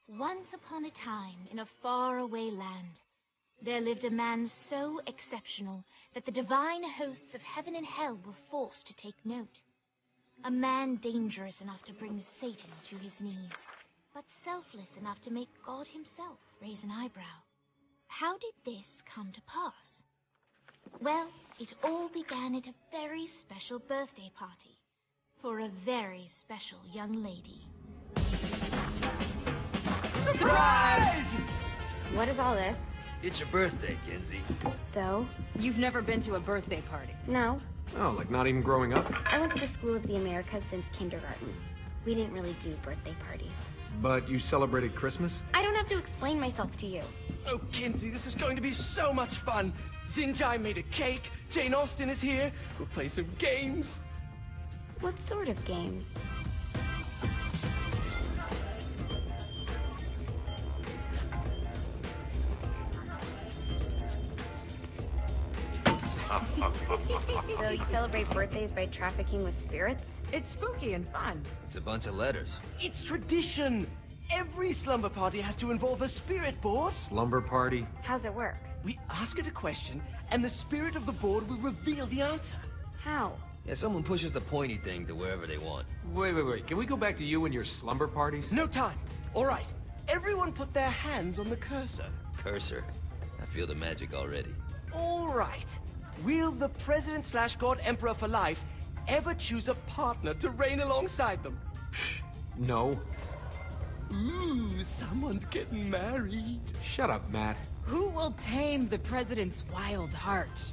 Once upon a time, in a faraway land, there lived a man so exceptional that the divine hosts of heaven and hell were forced to take note. A man dangerous enough to bring Satan to his knees, but selfless enough to make God himself raise an eyebrow. How did this come to pass? Well, it all began at a very special birthday party for a very special young lady. Surprise! What is all this? It's your birthday, Kinzie. So? You've never been to a birthday party? No. Oh, like not even growing up? I went to the School of the Americas since kindergarten. We didn't really do birthday parties. But you celebrated Christmas? I don't have to explain myself to you. Oh, Kinzie, this is going to be so much fun. Sinjai made a cake. Jane Austen is here. We'll play some games. What sort of games? So you celebrate birthdays by trafficking with spirits? It's spooky and fun. It's a bunch of letters. It's tradition. Every slumber party has to involve a spirit board. Slumber party? How's it work? We ask it a question, and the spirit of the board will reveal the answer. How? Yeah, someone pushes the pointy thing to wherever they want. Wait. Can we go back to you and your slumber parties? No time. All right. Everyone put their hands on the cursor. Cursor. I feel the magic already. All right. Will the President/God Emperor for life ever choose a partner to reign alongside them? No. Ooh, someone's getting married. Shut up, Matt. Who will tame the president's wild heart?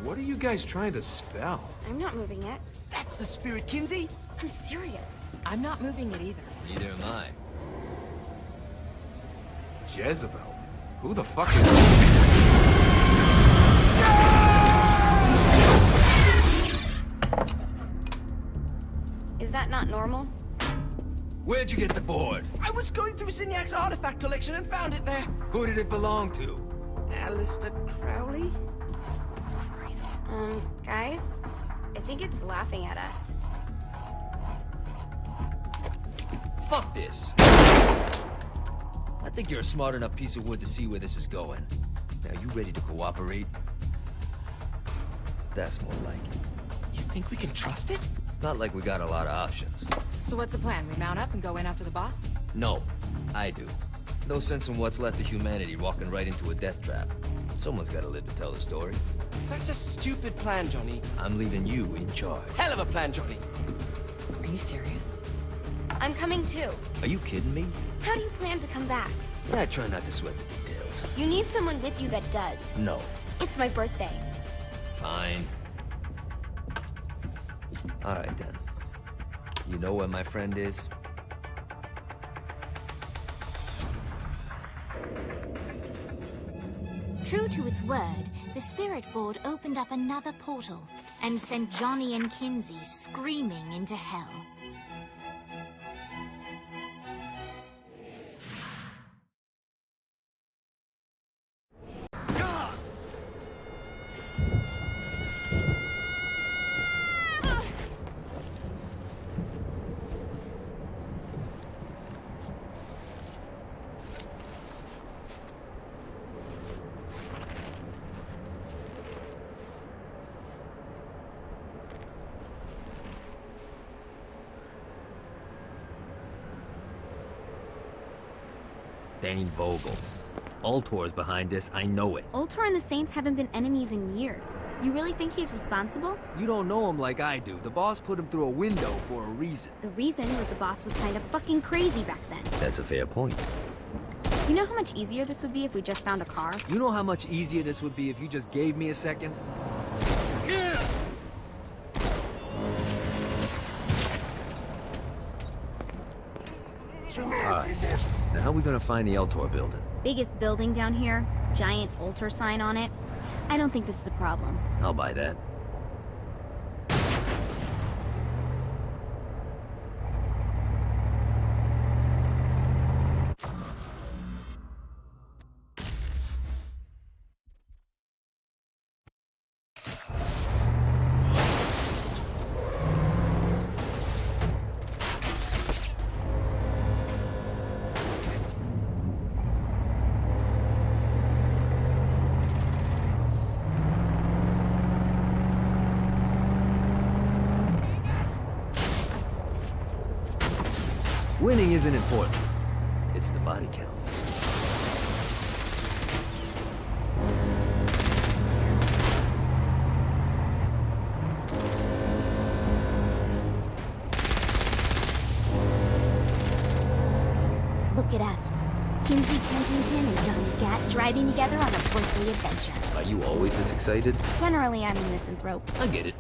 What are you guys trying to spell? I'm not moving it. That's the spirit, Kinzie. I'm serious. I'm not moving it either. Neither am I. Jezebel? Who the fuck is... Is that not normal? Where'd you get the board? I was going through Signac's artifact collection and found it there. Who did it belong to? Alistair Crowley? Christ. Guys? I think it's laughing at us. Fuck this. I think you're a smart enough piece of wood to see where this is going. Now, you ready to cooperate? That's more like it. You think we can trust it? It's not like we got a lot of options. So what's the plan? We mount up and go in after the boss? No, I do. No sense in what's left of humanity walking right into a death trap. Someone's gotta live to tell the story. That's a stupid plan, Johnny. I'm leaving you in charge. Hell of a plan, Johnny. Are you serious? I'm coming too. Are you kidding me? How do you plan to come back? Yeah, I try not to sweat the details. You need someone with you that does. No. It's my birthday. Fine. Alright then. You know where my friend is? True to its word, the spirit board opened up another portal and sent Johnny and Kinzie screaming into hell. Dane Vogel. Ultor's behind this, I know it. Ultor and the Saints haven't been enemies in years. You really think he's responsible? You don't know him like I do. The boss put him through a window for a reason. The reason was the boss was kind of fucking crazy back then. That's a fair point. You know how much easier this would be if we just found a car? You know how much easier this would be if you just gave me a second? Alright, now how are we gonna find the Ultor building? Biggest building down here, giant Ultor sign on it. I don't think this is a problem. I'll buy that. Winning isn't important. It's the body count. Look at us. Kinzie Kensington and Johnny Gat driving together on a birthday adventure. Are you always this excited? Generally, I'm a misanthrope. I get it.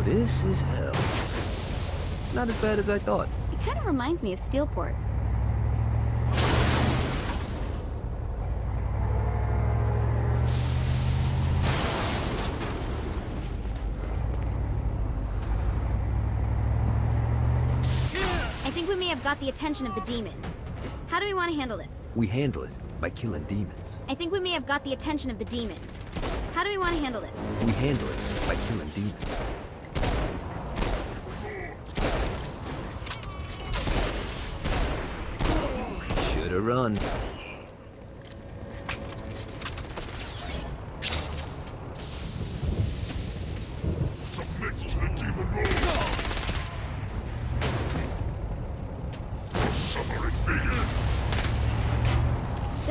This is hell. Not as bad as I thought. It kind of reminds me of Steelport. I think we may have got the attention of the demons. How do we want to handle this? We handle it by killing demons. I think we may have got the attention of the demons. How do we want to handle this? We handle it by killing demons. Shoulda run. So,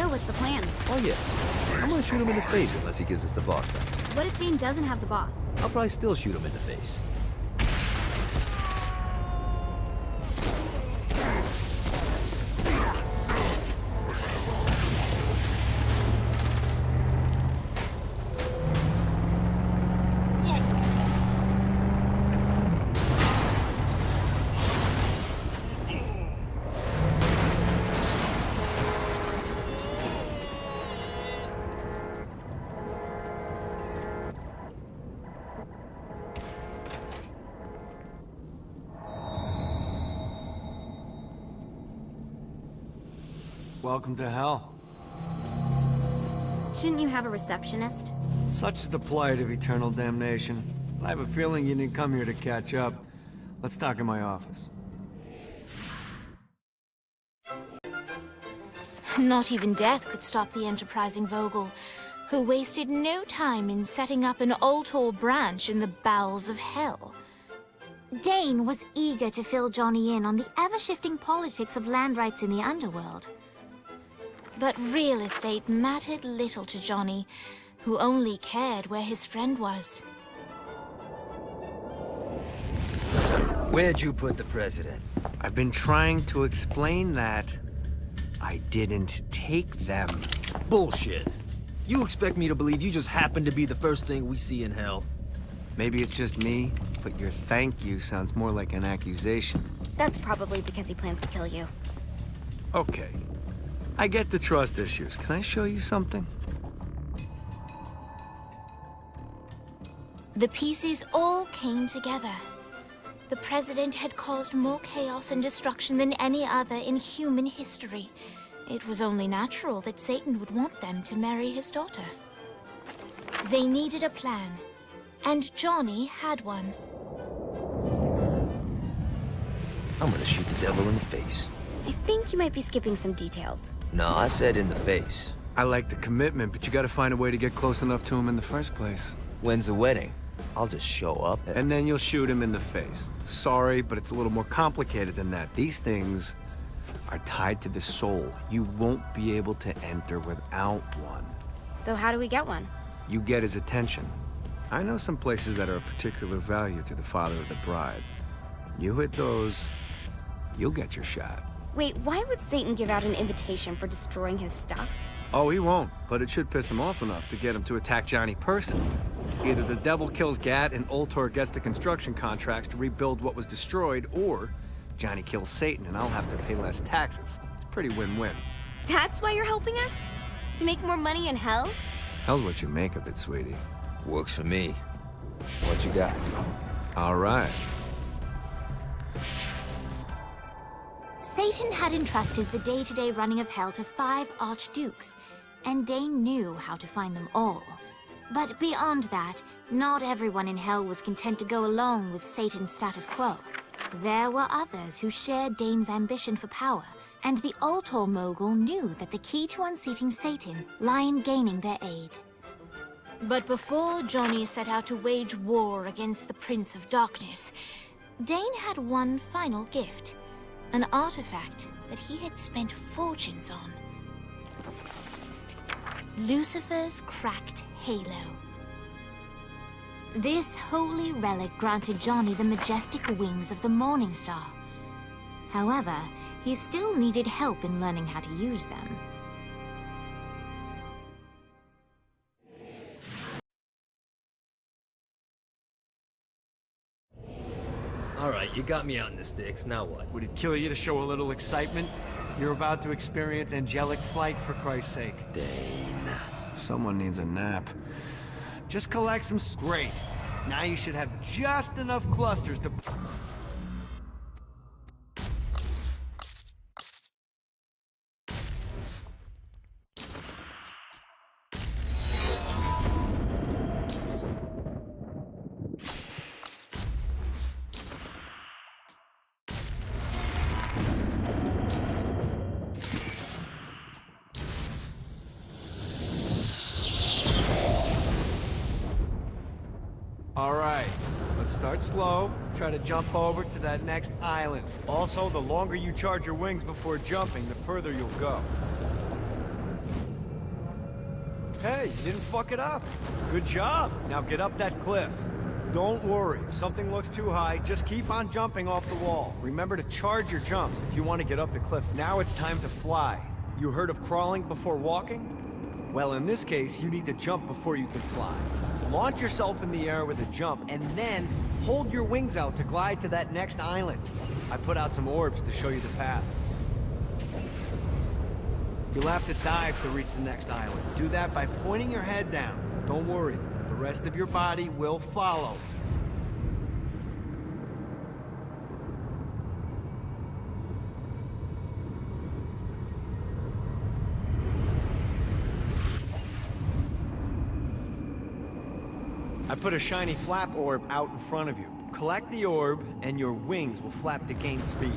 what's the plan? Oh yeah. I'm gonna shoot him in the face unless he gives us the boss back. What if Dane doesn't have the boss? I'll probably still shoot him in the face. Welcome to hell. Shouldn't you have a receptionist? Such is the plight of eternal damnation. I have a feeling you didn't come here to catch up. Let's talk in my office. Not even death could stop the enterprising Vogel, who wasted no time in setting up an Ultor branch in the bowels of hell. Dane was eager to fill Johnny in on the ever-shifting politics of land rights in the underworld. But real estate mattered little to Johnny, who only cared where his friend was. Where'd you put the president? I've been trying to explain that. I didn't take them. Bullshit. You expect me to believe you just happened to be the first thing we see in hell? Maybe it's just me, but your thank you sounds more like an accusation. That's probably because he plans to kill you. Okay. I get the trust issues. Can I show you something? The pieces all came together. The president had caused more chaos and destruction than any other in human history. It was only natural that Satan would want them to marry his daughter. They needed a plan, and Johnny had one. I'm gonna shoot the devil in the face. I think you might be skipping some details. No, I said in the face. I like the commitment, but you gotta find a way to get close enough to him in the first place. When's the wedding? I'll just show up And then you'll shoot him in the face. Sorry, but it's a little more complicated than that. These things are tied to the soul. You won't be able to enter without one. So how do we get one? You get his attention. I know some places that are of particular value to the father of the bride. You hit those, you'll get your shot. Wait, why would Satan give out an invitation for destroying his stuff? Oh, he won't, but it should piss him off enough to get him to attack Johnny personally. Either the devil kills Gat and Ultor gets the construction contracts to rebuild what was destroyed, or Johnny kills Satan and I'll have to pay less taxes. It's pretty win-win. That's why you're helping us? To make more money in hell? Hell's what you make of it, sweetie. Works for me. What you got? All right. Satan had entrusted the day-to-day running of hell to 5 archdukes, and Dane knew how to find them all. But beyond that, not everyone in Hell was content to go along with Satan's status quo. There were others who shared Dane's ambition for power, and the Ultor mogul knew that the key to unseating Satan lay in gaining their aid. But before Johnny set out to wage war against the Prince of Darkness, Dane had one final gift, an artifact that he had spent fortunes on. Lucifer's cracked halo. This holy relic granted Johnny the majestic wings of the Morning Star. However, he still needed help in learning how to use them. Alright, you got me out in the sticks, now what? Would it kill you to show a little excitement? You're about to experience angelic flight, for Christ's sake. Dane. Someone needs a nap. Just collect some great. Now you should have just enough clusters to... Alright, let's start slow. Try to jump over to that next island. Also, the longer you charge your wings before jumping, the further you'll go. Hey, you didn't fuck it up. Good job. Now get up that cliff. Don't worry, if something looks too high, just keep on jumping off the wall. Remember to charge your jumps if you want to get up the cliff. Now it's time to fly. You heard of crawling before walking? Well, in this case, you need to jump before you can fly. Launch yourself in the air with a jump, and then hold your wings out to glide to that next island. I put out some orbs to show you the path. You'll have to dive to reach the next island. Do that by pointing your head down. Don't worry, the rest of your body will follow. I put a shiny flap orb out in front of you. Collect the orb, and your wings will flap to gain speed.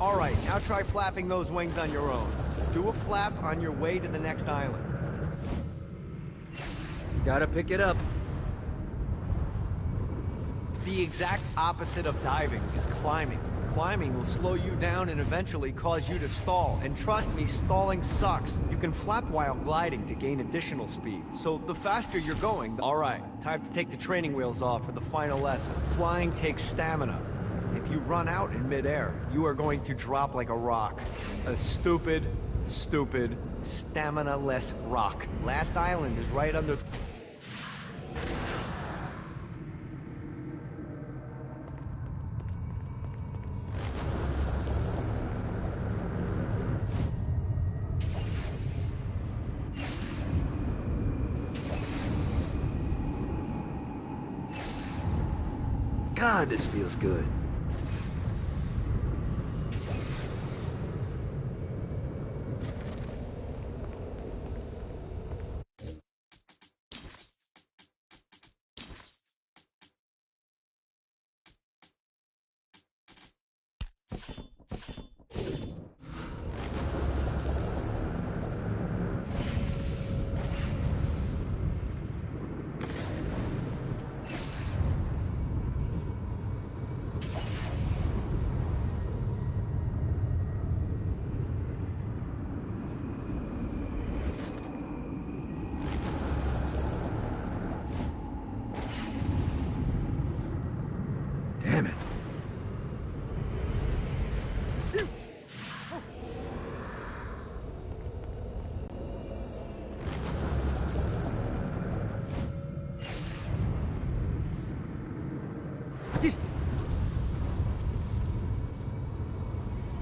Alright, now try flapping those wings on your own. Do a flap on your way to the next island. Gotta pick it up. The exact opposite of diving is climbing. Climbing will slow you down and eventually cause you to stall. And trust me, stalling sucks. You can flap while gliding to gain additional speed. So the faster you're going, alright, time to take the training wheels off for the final lesson. Flying takes stamina. If you run out in midair, you are going to drop like a rock. A stupid, stamina-less rock. Last island is right under... God, this feels good. Damn it.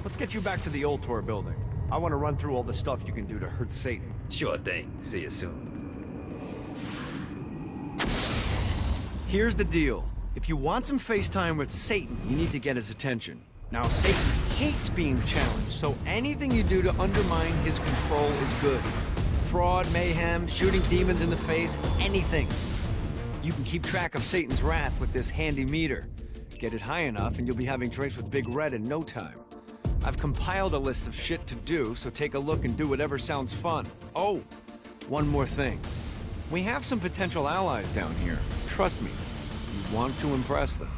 Let's get you back to the old tour building. I want to run through all the stuff you can do to hurt Satan. Sure thing. See you soon. Here's the deal. If you want some FaceTime with Satan, you need to get his attention. Now, Satan hates being challenged, so anything you do to undermine his control is good. Fraud, mayhem, shooting demons in the face, anything. You can keep track of Satan's wrath with this handy meter. Get it high enough and you'll be having drinks with Big Red in no time. I've compiled a list of shit to do, so take a look and do whatever sounds fun. Oh, one more thing. We have some potential allies down here. Trust me, you want to impress them.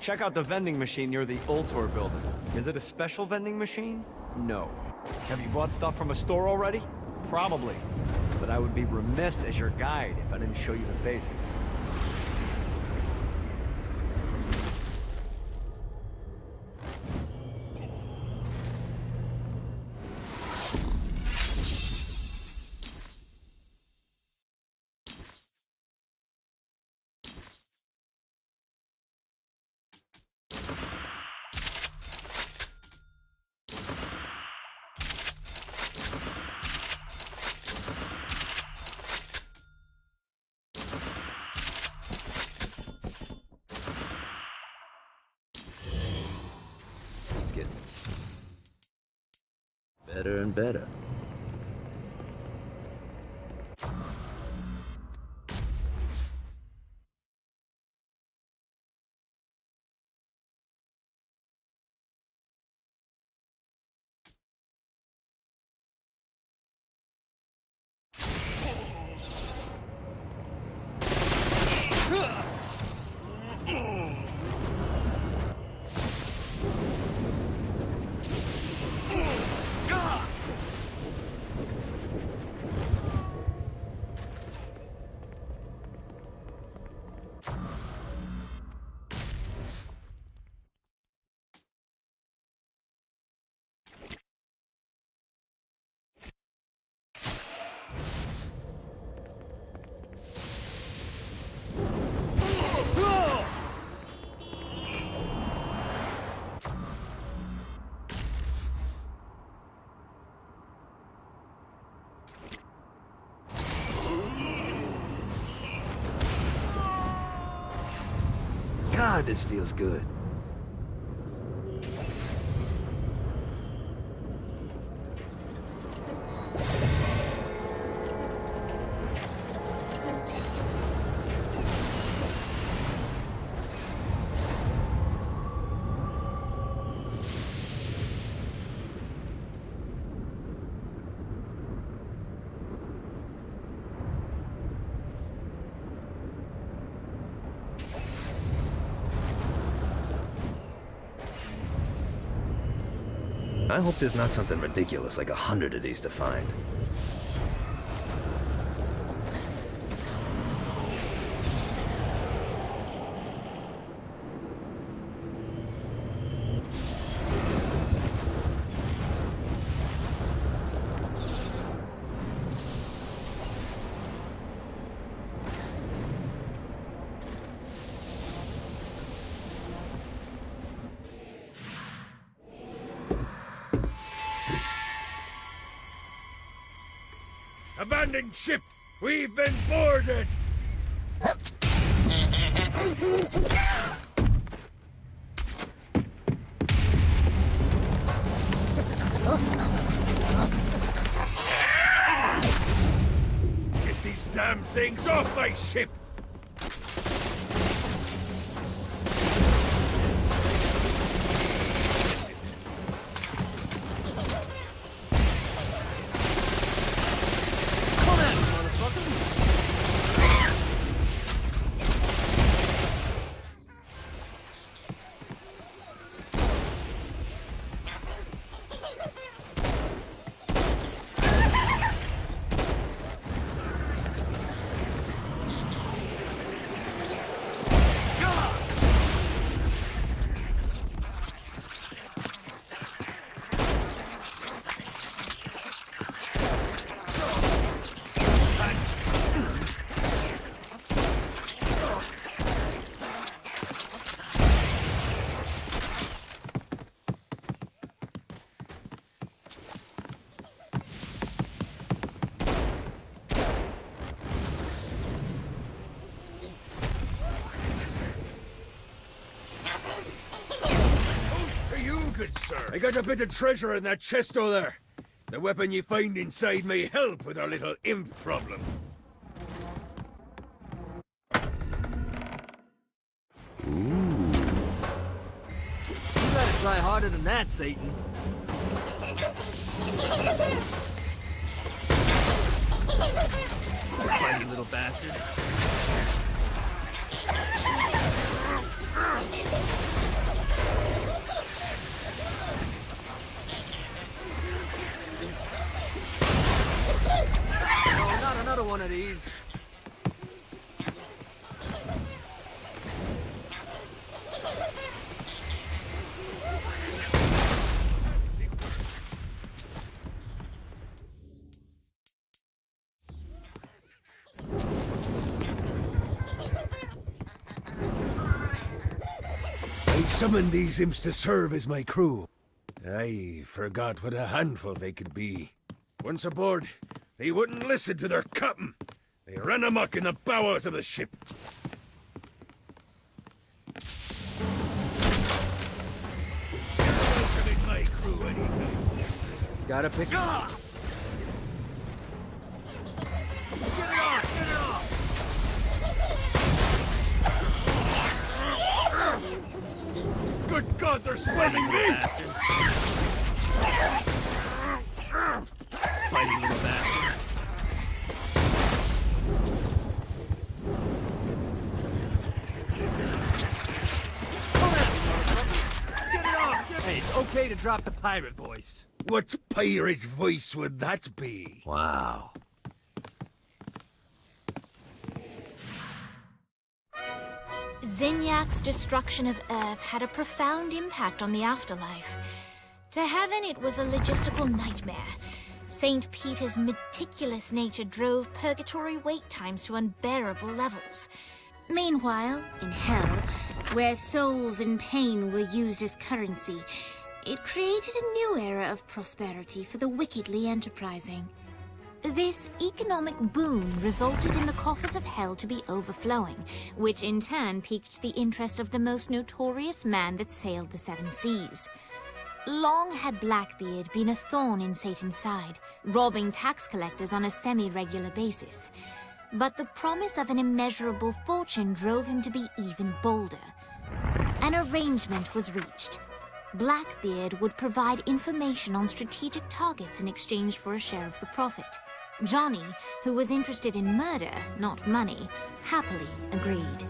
Check out the vending machine near the Ultor building. Is it a special vending machine? No. Have you bought stuff from a store already? Probably. But I would be remiss as your guide if I didn't show you the basics. Better and better. God, this feels good. I hope there's not something ridiculous like 100 of these to find. Abandoned ship! We've been boarded! Get these damn things off my ship! good sir. I got a bit of treasure in that chest over there. The weapon you find inside may help with our little imp problem. You gotta try harder than that, Satan. Funny little bastard. Oh, not another one of these. I summoned these imps to serve as my crew. I forgot what a handful they could be. Once aboard, they wouldn't listen to their captain. They ran amok in the bowels of the ship. Welcome in my crew anytime. Gotta pick up. Get it off! Get it off! Good God, they're swimming me! Bastard. Fighting little bastard. Get it off! Hey, it's okay to drop the pirate voice. What pirate voice would that be? Wow. Zinyak's destruction of Earth had a profound impact on the afterlife. To heaven, it was a logistical nightmare. St. Peter's meticulous nature drove purgatory wait times to unbearable levels. Meanwhile, in hell, where souls in pain were used as currency, it created a new era of prosperity for the wickedly enterprising. This economic boom resulted in the coffers of hell to be overflowing, which in turn piqued the interest of the most notorious man that sailed the seven seas. Long had Blackbeard been a thorn in Satan's side, robbing tax collectors on a semi-regular basis. But the promise of an immeasurable fortune drove him to be even bolder. An arrangement was reached. Blackbeard would provide information on strategic targets in exchange for a share of the profit. Johnny, who was interested in murder, not money, happily agreed.